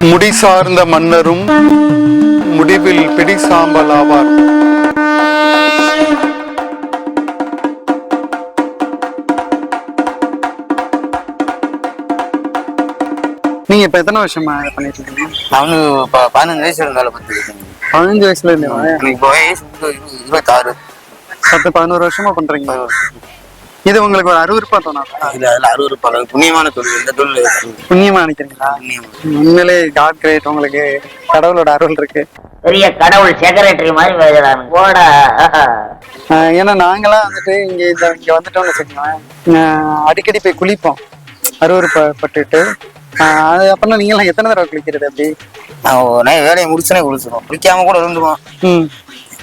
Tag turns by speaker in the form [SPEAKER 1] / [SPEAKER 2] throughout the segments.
[SPEAKER 1] முடி சார்ந்த மன்னரும் முடிவில் பிடி சாம்பல் ஆவார். நீங்க இப்ப எத்தனை வருஷமா பண்ணிட்டு இருக்கீங்க?
[SPEAKER 2] அவனு 15 வயசுல இருந்தாலும்
[SPEAKER 1] 15 வயசுல இருந்தேன்.
[SPEAKER 2] இப்போ வயசு 26.
[SPEAKER 1] 10-11 வருஷமா பண்றீங்க. இது உங்களுக்கு ஒரு அருவருப்பா தோணாது?
[SPEAKER 2] அதுல அருவருப்பாக புண்ணியமான தொழில். இந்த தொழில்
[SPEAKER 1] புண்ணியமா நினைக்கிறீங்களா? உண்மையிலே காட் கிரேட். உங்களுக்கு கடவுளோட அருள் இருக்கு.
[SPEAKER 3] பெரிய கடவுள் செக்ரட்டரி மாதிரி பேசுறாங்க போட.
[SPEAKER 1] ஏன்னா நாங்களாம் வந்துட்டு இங்க வந்துட்டோம்னு வச்சுக்கோங்களேன், அடிக்கடி போய் குளிப்போம் அருவருப்பட்டுட்டு. அது அப்புறம் நீங்களாம் எத்தனை தடவை குளிக்கிறது? அப்படி
[SPEAKER 2] நான் வேலையை முடிச்சுனே குளிச்சிடும், குளிக்காம கூட இருந்துருவோம்.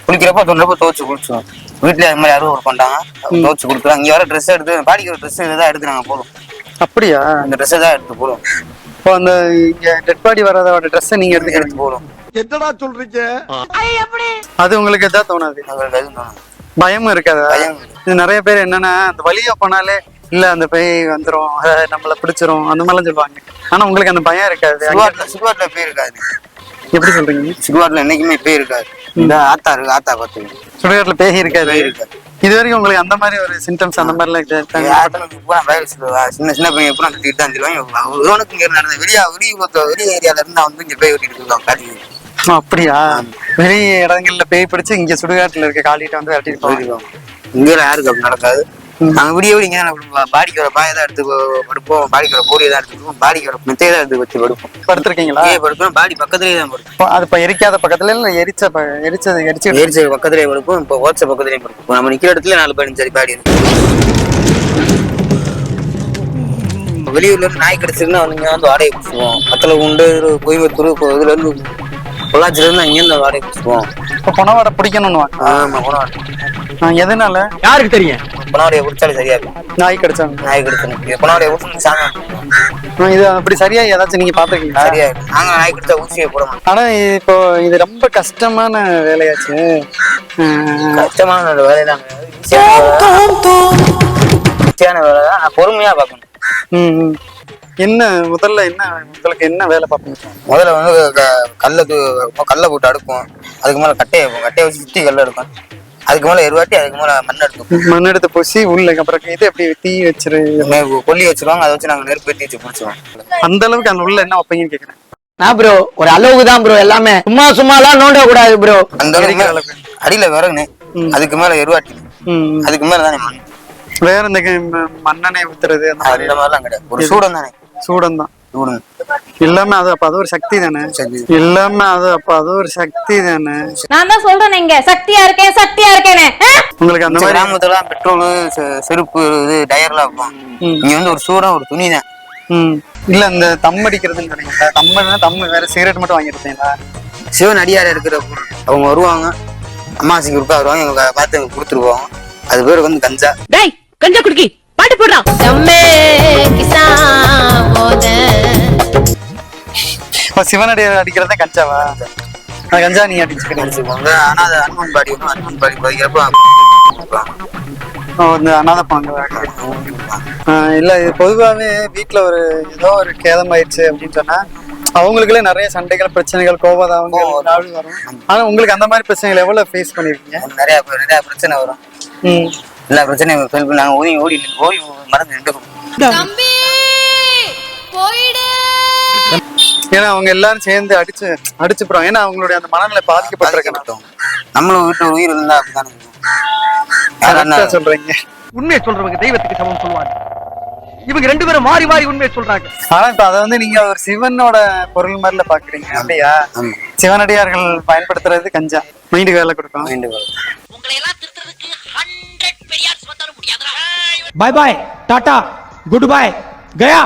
[SPEAKER 2] குளிக்கிறப்ப தொண்டப்ப துவச்சு குளிச்சிடும். வீட்டுல அது மாதிரி அறுவடை பண்ணாங்க, துவச்சு கொடுத்துருவாங்க. இங்க வர ட்ரெஸ் எடுத்து பாடிக்கிற ட்ரெஸ் இதான் எடுத்து நாங்க போதும்.
[SPEAKER 1] அப்படியா?
[SPEAKER 2] அந்த ட்ரெஸ்ஸை தான் எடுத்து போடுவோம்.
[SPEAKER 1] இப்போ அந்த இங்க டெட் பாடி வர்றதோட ட்ரெஸ்ஸை நீங்க எடுத்து
[SPEAKER 2] போடும்.
[SPEAKER 4] என்னடா சொல்றீங்க?
[SPEAKER 1] அது உங்களுக்கு எதாவது தோணாது? பயமும் இருக்காது? இது நிறைய பேர் என்னன்னா அந்த வழியா போனாலே இல்ல அந்த பேய் வந்துரும், நம்மள பிடிச்சிரும் அந்த மாதிரிலாம் சொல்லுவாங்க. ஆனா உங்களுக்கு அந்த பயம் இருக்காது?
[SPEAKER 2] சுடுகாட்டுல பேய் இருக்காது.
[SPEAKER 1] எப்படி சொல்றீங்க?
[SPEAKER 2] சுடுகாட்டுல என்னைக்குமே பேய் இருக்காது. இந்த ஆத்தா இருக்கு, ஆத்தா பார்த்து
[SPEAKER 1] சுடுகாட்டுல பேய் இருக்காது. இது வரைக்கும் உங்களுக்கு அந்த மாதிரி ஒரு சிம்டம்ஸ் அந்த மாதிரி
[SPEAKER 2] சின்ன சின்ன பையன் எப்பறம் திட்டு தான் சொல்லுவாங்க. இங்க நடந்த வெளியே ஏரியால இருந்து வந்து இங்க பேய் ஓட்டிட்டு இருக்காங்க.
[SPEAKER 1] அப்படியா? வெளி இடங்கள்ல பேய் பிடிச்சு இங்க சுடுகாட்டுல இருக்க காலிட்டு வந்து விரட்டிட்டு போயிருக்கோம்.
[SPEAKER 2] இங்க யாருக்கு அப்படி நடக்காது. நாங்க விடிய விடிங்க பாடிக்கு வர பாயை தான் எடுத்து படுப்போம், பாடிக்கு வர போரியை தான் எடுத்துப்போம், பாடிக்கு வர மெத்தையை தான் எடுத்து வச்சு படுப்போம்.
[SPEAKER 1] படுத்திருக்கீங்களா?
[SPEAKER 2] படுப்போம். பாடி பக்கத்துலேயே தான் படுப்போம்.
[SPEAKER 1] அது இப்போ எரிக்காத பக்கத்துல இல்ல எரிச்சது
[SPEAKER 2] பக்கத்துலேயே படுப்போம். இப்போ ஓச்ச பக்கத்துலேயே படுப்போம். நம்ம நிக்கிற இடத்துல 4 பேரும் சரி பாடி இருக்கு. வெளியூர்ல இருந்து நாய் கிடைச்சிருந்தா நீங்க வந்து வாடகை பிடிச்சிருவோம். பக்கத்துல உண்டு கோயம்புத்தூர் இதுல இருந்து பொள்ளாச்சில இருந்து அங்கேருந்து வாடகை பிடிச்சிருவோம்.
[SPEAKER 1] இப்போ பொனவாடை பிடிக்கணும்னு?
[SPEAKER 2] ஆமா, பொனவாடை.
[SPEAKER 1] எதனால?
[SPEAKER 4] யாருக்கு தெரியும்?
[SPEAKER 2] பொனவாடையை பிடிச்சாலே சரியா இருக்கும்.
[SPEAKER 1] நாய் கிடைச்சாங்க.
[SPEAKER 2] நாய் கிடைச்சாங்க. பொனவாடையை பிடிச்சி சாங்க.
[SPEAKER 1] இது அப்படி சரியா ஏதாச்சும் நீங்க பாத்துருக்கீங்களா?
[SPEAKER 2] சரியா இருக்கு. நாங்க நாய் கிடைச்சா ஊசியை போட மாட்டோம்.
[SPEAKER 1] ஆனா இப்போ இது ரொம்ப கஷ்டமான வேலையாச்சு.
[SPEAKER 2] கஷ்டமான வேலைதான், ஈஸியான வேலை தான். நான் பொறுமையா பார்க்கணும்.
[SPEAKER 1] உங்களுக்கு என்ன வேலை பார்ப்பீங்க?
[SPEAKER 2] முதல்ல வந்து கல்லை போட்டு அடுப்போம். அதுக்கு மேல கட்டையை வைப்போம். கட்டையை வச்சு சுத்தி கல்ல எடுப்போம். அதுக்கு மேல எருவாட்டி அதுக்கு மேல மண் எடுத்து
[SPEAKER 1] பூசி உள்ள அப்புறம் இது எப்படி தீ வச்சிரு
[SPEAKER 2] கொல்லி வச்சிருவாங்க. அதை வச்சு நாங்க நெருப்பு ஏற்றி வச்சு பிடிச்சிருவோம்.
[SPEAKER 1] அந்த அளவுக்கு அந்த உள்ள என்ன வைப்பீங்கன்னு கேக்குறேன்.
[SPEAKER 3] நான் ப்ரோ ஒரு அளவுக்கு தான் ப்ரோ, எல்லாமே சும்மா எல்லாம் நோண்ட கூடாது ப்ரோ.
[SPEAKER 2] அந்த அளவுக்கு அடியில விறகுனே, அதுக்கு மேல எருவாட்டி, அதுக்கு மேல தானே மண்.
[SPEAKER 1] வேற இந்த மண்ணெண்ணெய் ஊத்துறது அந்த
[SPEAKER 2] மாதிரிலாம் கிடையாது. ஒரு சூடம் தானே.
[SPEAKER 1] சூடம் தான் எல்லாமே. அது அப்ப அது ஒரு சக்தி தானே. எல்லாமே அது ஒரு சக்தி தானே.
[SPEAKER 5] நான் தான் சொல்றேன் இங்க சக்தியா இருக்கேன்னு.
[SPEAKER 2] உங்களுக்கு அந்த கிராமத்துல பெட்ரோல் செருப்பு இது டயர்லாம் இருக்கும். இங்க வந்து ஒரு சூடம் ஒரு துணி தான்.
[SPEAKER 1] இல்ல இந்த தம் அடிக்கிறதுன்னு சொன்னீங்களா? தம்மு வேற சிகரெட் மட்டும் வாங்கிருப்பீங்களா?
[SPEAKER 2] சிவன் அடியார இருக்கிற அவங்க வருவாங்க, அம்மாசிக்கு இருக்கா வருவாங்க, எங்க பார்த்து எங்க கொடுத்துருவாங்க. அது பேர் வந்து கஞ்சா.
[SPEAKER 5] டேய் கஞ்சா குடிக்கி பாட்டு போடுறான்.
[SPEAKER 1] சிவனடியார் அடிக்கிறதா கஞ்சாவா? கஞ்சா நீங்க
[SPEAKER 2] அடிச்சுக்கோங்க. ஆனா அது அனுமன் பாடி பதிக்கிறப்ப
[SPEAKER 1] அனாதை பாங்க இல்ல. இது பொதுவாவே வீட்டுல ஏதோ ஒரு கேதம் ஆயிடுச்சு அப்படின்னு சொன்னா அவங்களுக்குள்ளே நிறைய சண்டைகள், பிரச்சனைகள், கோபதாவங்க வரும். ஆனா உங்களுக்கு அந்த மாதிரி பிரச்சனைகள் எவ்வளவு ஃபேஸ் பண்ணிருக்கீங்க?
[SPEAKER 2] நிறைய பிரச்சனை வரும். எல்லா பிரச்சனையும் நாங்க ஓடி மறந்து நின்றுக்கணும்.
[SPEAKER 1] ஏன்னா அவங்க எல்லாரும் சேர்ந்து அடிச்சு போறாங்க. ஏன்னா அவங்களுடைய அந்த மனநிலை பாதிக்கப்பட்டிருக்கணும்.
[SPEAKER 2] நம்மளும் வீட்டுல உயிர் இருந்தா அப்படித்தானே
[SPEAKER 1] சொல்றீங்க.
[SPEAKER 4] உண்மையை சொல்றவங்க தெய்வத்துக்கு சமம் சொல்லுவாங்க. இவங்க 2 பேரும் மாறி உண்மையை சொல்றாங்க. ஆனா
[SPEAKER 1] இப்ப அதை வந்து நீங்க ஒரு சிவனோட பொருள் மாதிரில பாக்குறீங்க. அப்படியா? சிவனடியார்கள் பயன்படுத்துறது கஞ்சா. மைண்டுக்கு வேலை கொடுக்கும்.
[SPEAKER 4] பாய் பாய், டாடா, குட் பை, கயா.